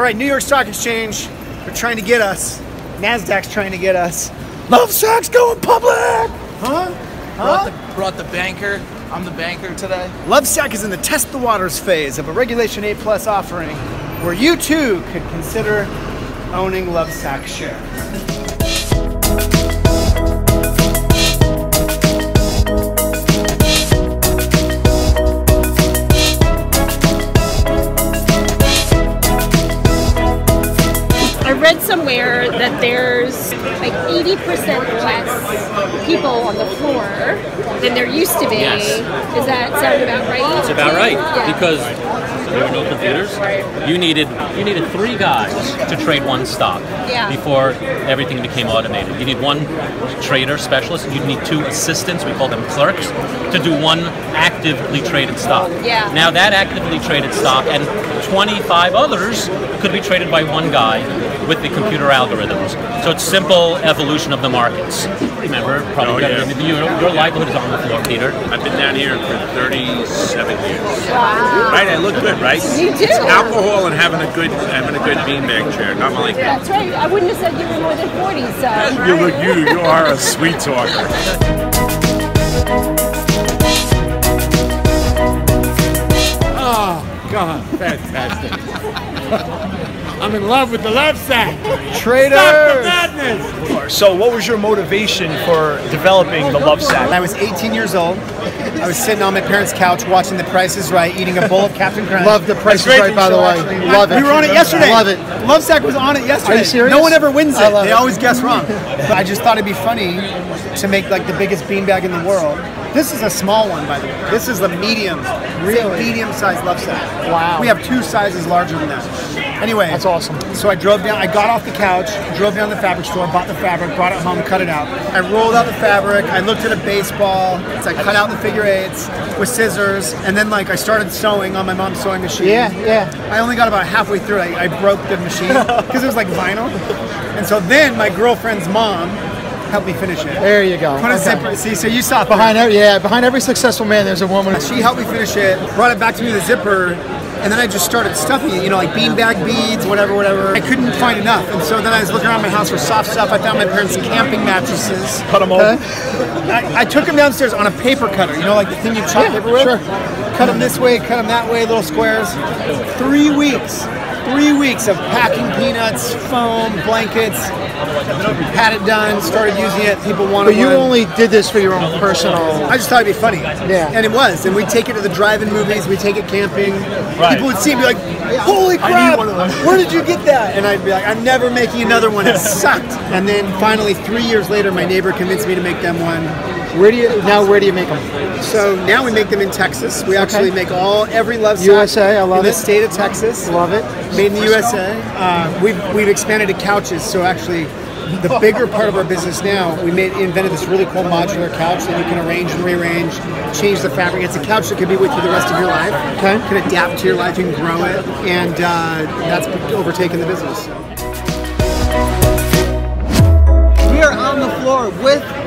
right, New York Stock Exchange, they're trying to get us. NASDAQ's trying to get us. Lovesac's going public! Huh? Brought the banker. I'm the banker today. Lovesac is in the test the waters phase of a Regulation 8+ offering where you too could consider owning Lovesac shares. I read somewhere that there's like 80% less people on the floor than there used to be. Yes. Does that sound about right? It's about right, Yeah. because there were no computers. You needed 3 guys to trade one stock before everything became automated. You need 1 trader specialist. You need 2 assistants, we call them clerks, to do 1 actively traded stock. Yeah. Now that actively traded stock and 25 others could be traded by 1 guy with the computer algorithms. So it's simple evolution of the markets. Remember, probably your livelihood is on the floor, Peter. I've been down here for 37 years. Wow. Right, I look good, right? You do. It's alcohol and having a good beanbag chair. Not like that. That's right. I wouldn't have said you were more than 40, so. You are a sweet talker. Oh, God, fantastic. I'm in love with the Lovesac. Traders! Stop the madness! So what was your motivation for developing the Lovesac? I was 18 years old. I was sitting on my parents' couch watching The Price is Right, eating a bowl of Captain Crunch. Love The Price is Right, by the way. Love it. We were on it yesterday. Love it. Lovesac was on it yesterday. Are you serious? No one ever wins it. I love They it. always guess wrong. But I just thought it'd be funny to make like the biggest beanbag in the world. This is a small one, by the way. This is the medium, medium-sized Lovesac. Wow. We have 2 sizes larger than that. Anyway, That's awesome. So I drove down. I got off the couch, drove down to the fabric store, bought the fabric, brought it home, cut it out. I rolled out the fabric. I looked at a baseball. So I cut out the figure 8s with scissors, and then like I started sewing on my mom's sewing machine. Yeah. I only got about halfway through. I broke the machine because it was like vinyl, and so then my girlfriend's mom helped me finish it. There you go. Put a zipper. See, so you saw behind every successful man, there's a woman. She helped me finish it, brought it back to me with a zipper, and then I just started stuffing it, like beanbag beads, whatever. I couldn't find enough, and so then I was looking around my house for soft stuff. I found my parents' camping mattresses. Cut them open. I took them downstairs on a paper cutter, like the thing you chop paper with? Sure. Cut them this way, cut them that way, little squares. 3 weeks. 3 weeks of packing peanuts, foam, blankets, had it done, started using it, people wanted But you one. only did this for your own personal... I just thought it'd be funny. Yeah. And it was. And we'd take it to the drive-in movies, we'd take it camping. Right. People would see it and be like, holy crap, where did you get that? And I'd be like, I'm never making another one, it sucked. And then finally, 3 years later, my neighbor convinced me to make them one. Where do you make them? So now we make them in Texas. We actually make every Lovesac USA, I love in the it. state of Texas. Love it. Made in the USA. We've expanded to couches, so actually the bigger part of our business now, we invented this really cool modular couch that you can arrange and rearrange, change the fabric. It's a couch that can be with you the rest of your life. Okay. You can adapt to your life, you can grow it, and that's overtaken the business. We are on the floor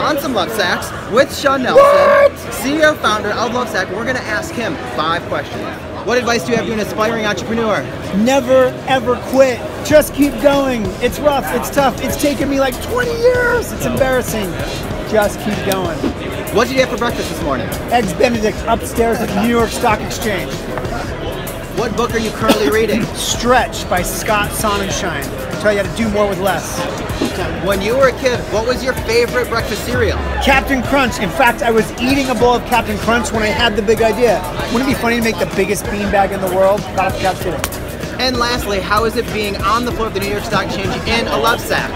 on some Lovesacs with Shawn Nelson, CEO founder of Lovesac. We're going to ask him 5 questions. What advice do you have to an aspiring entrepreneur? Never ever quit. Just keep going. It's rough, it's tough. It's taken me like 20 years. It's embarrassing. Just keep going. What did you have for breakfast this morning? Eggs Benedict upstairs at the New York Stock Exchange. What book are you currently reading? Stretch by Scott Sonnenschein. Tell you how to do more with less. When you were a kid, what was your favorite breakfast cereal? Captain Crunch. In fact, I was eating a bowl of Captain Crunch when I had the big idea. Wouldn't it be funny to make the biggest beanbag in the world? Got off the couch today. And lastly, how is it being on the floor of the New York Stock Exchange in a Lovesac?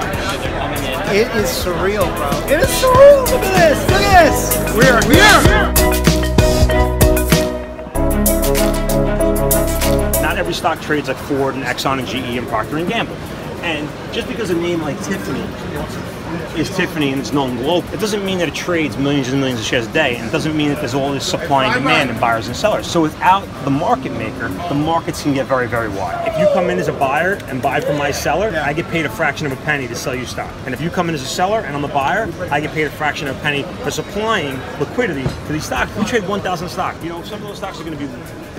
It is surreal, bro. It is surreal. Look at this. Look at this. We are here. Not every stock trades like Ford and Exxon and GE and Procter & Gamble. And just because a name like Tiffany is Tiffany and it's known globally, it doesn't mean that it trades millions and millions of shares a day, and it doesn't mean that there's all this supply and demand and buyers and sellers. So without the market maker, the markets can get very, very wide. If you come in as a buyer and buy from my seller, I get paid a fraction of a penny to sell you stock. And if you come in as a seller and I'm a buyer, I get paid a fraction of a penny for supplying liquidity to these stocks. We trade 1,000 stocks. Some of those stocks are going to be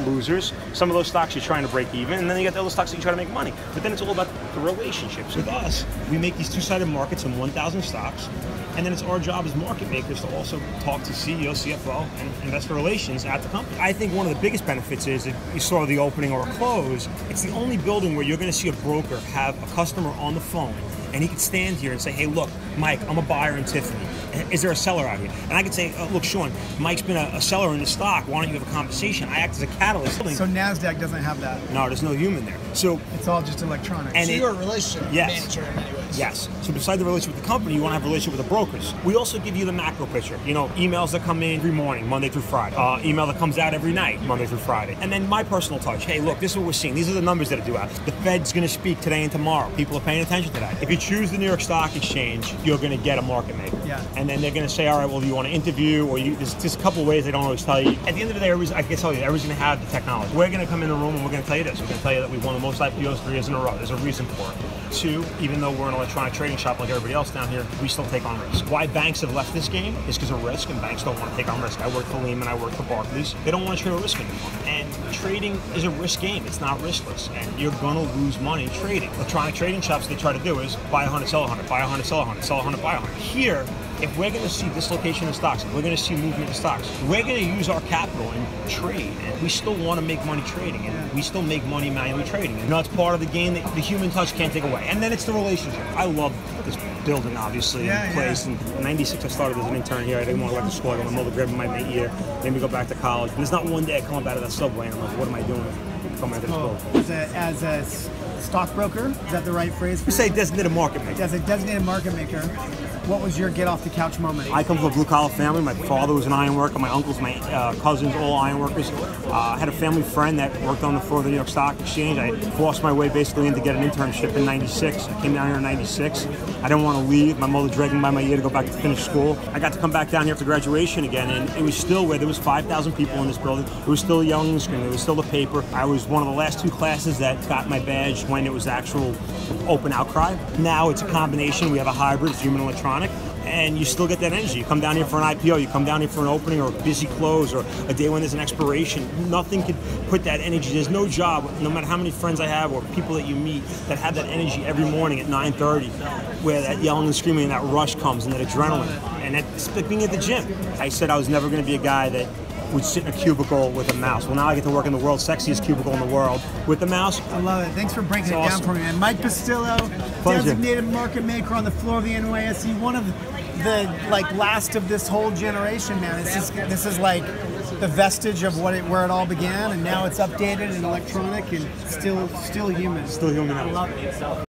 losers. Some of those stocks you're trying to break even, and then you got the other stocks that you try to make money. But then it's all about the relationships. With us, we make these two-sided markets in 1,000 stocks, and then it's our job as market makers to also talk to CEO, CFO, and investor relations at the company. I think one of the biggest benefits is if you saw the opening or a close, it's the only building where you're going to see a broker have a customer on the phone, and he could stand here and say, hey, look, Mike, I'm a buyer in Tiffany. Is there a seller out here? And I could say, look, Shawn, Mike's been a seller in the stock. Why don't you have a conversation? I act as a catalyst. So NASDAQ doesn't have that? No, there's no human there. So it's all just electronic. And so you're a relationship manager in many ways. Yes. So besides the relationship with the company, you want to have a relationship with the brokers. We also give you the macro picture. You know, emails that come in every morning, Monday through Friday. Email that comes out every night, Monday through Friday. And then my personal touch. Hey, look, this is what we're seeing. These are the numbers that are due out. The Fed's going to speak today and tomorrow. People are paying attention to that. If you choose the New York Stock Exchange, you're going to get a market maker. Yeah. And then they're going to say, all right, well, do you want to interview? Or there's just a couple of ways they don't always tell you. At the end of the day, I can tell you, everybody's going to have the technology. We're going to come in the room and we're going to tell you this. We're going to tell you that we've won the most IPOs 3 years in a row. There's a reason for it. 2, even though we're an electronic trading shop like everybody else down here, we still take on risk. Why banks have left this game is because of risk, and banks don't want to take on risk. I work for Lehman, I work for Barclays. They don't want to trade a risk anymore. And trading is a risk game. It's not riskless, and you're going to lose money trading. Electronic trading shops, they try to do is buy 100, sell 100, buy 100, sell 100, sell 100, buy 100. Here, if we're going to see dislocation in stocks, if we're going to see movement in stocks, we're going to use our capital and trade. And we still want to make money trading, and we still make money manually trading. And that's part of the game that the human touch can't take away. And then it's the relationship. I love this building, obviously, in place. In '96, I started as an intern here. I didn't want to go to school. I got my mother grabbed my mate year, made me go back to college. And there's not one day I come up out of that subway and I'm like, what am I doing? Coming out of this building. As a stockbroker, is that the right phrase? We say designated market maker. As a designated market maker, what was your get off the couch moment? I come from a blue collar family. My father was an iron worker. My uncles, my cousins, all iron workers. I had a family friend that worked on the floor of the New York Stock Exchange. I forced my way basically in to get an internship in '96. I came down here in '96. I didn't want to leave. My mother dragged me by my ear to go back to finish school. I got to come back down here after graduation again, and it was still where there was 5,000 people in this building. It was still yelling and screaming. It was still the paper. I was one of the last 2 classes that got my badge when it was actual open outcry. Now it's a combination. We have a hybrid, it's human electronic. And you still get that energy. You come down here for an IPO, you come down here for an opening or a busy close or a day when there's an expiration. Nothing could put that energy. There's no job, no matter how many friends I have or people that you meet that have that energy every morning at 9:30, where that yelling and screaming and that rush comes and that adrenaline. And that's like being at the gym. I said I was never going to be a guy that would sit in a cubicle with a mouse. Well, now I get to work in the world's sexiest cubicle in the world with the mouse. I love it. Thanks for breaking it down for me, man. Mike Pastillo, designated market maker on the floor of the NYSE, one of the last of this whole generation, man. This is like the vestige of where it all began, and now it's updated and electronic and still human. Still human. I love it.